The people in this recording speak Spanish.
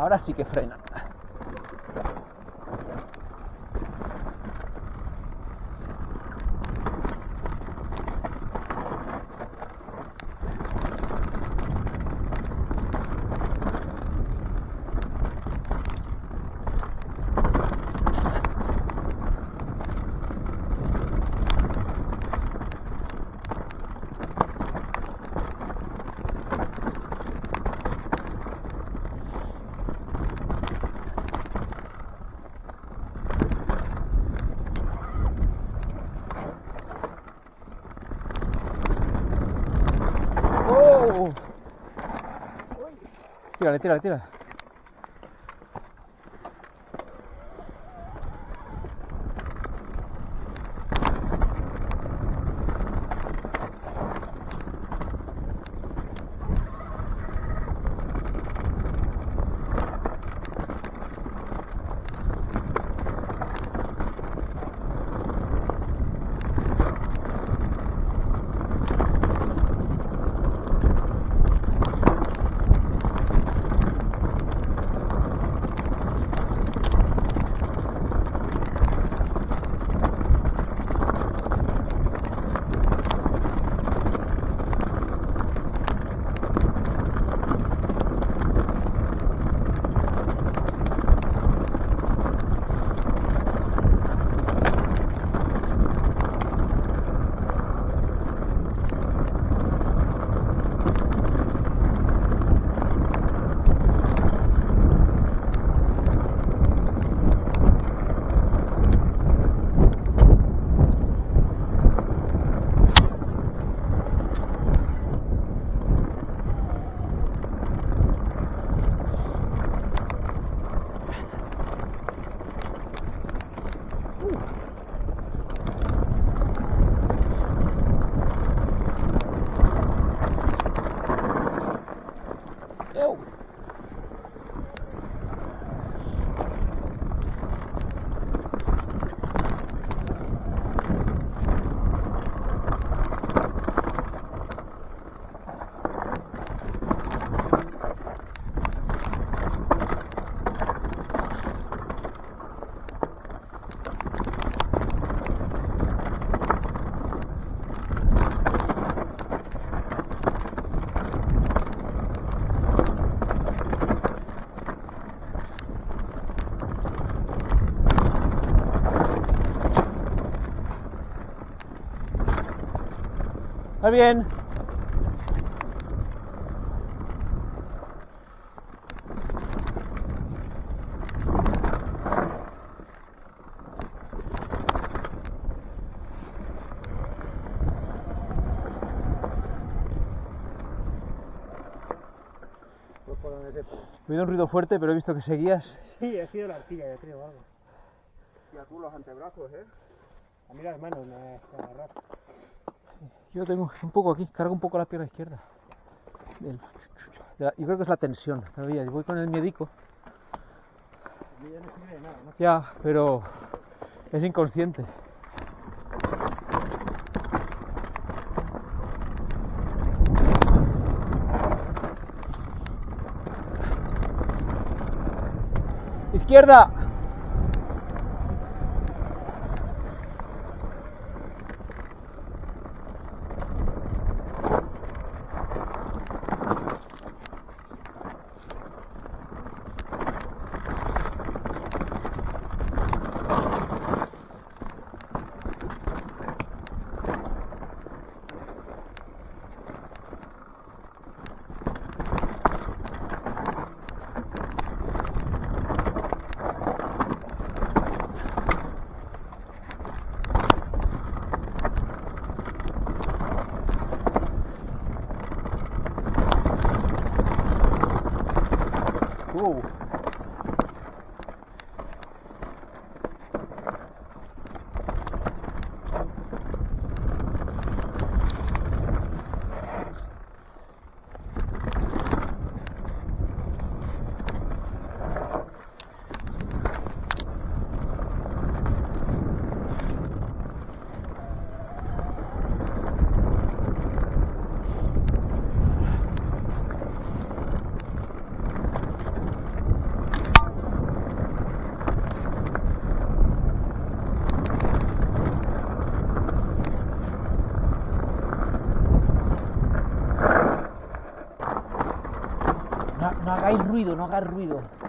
Ahora sí que frena. Tírale, tírale, tírale. Está bien. He oído un ruido fuerte, pero he visto que seguías. Sí, ha sido la arquilla, yo creo, algo. Y a tú los antebrazos, A mí las manos me agarrar. Yo tengo un poco aquí, cargo un poco la pierna izquierda. Yo creo que es la tensión todavía. Yo voy con el miedico. A mí ya no sirve de nada, ¿no? Ya, pero es inconsciente. ¡Izquierda! ruido, no hagas ruido.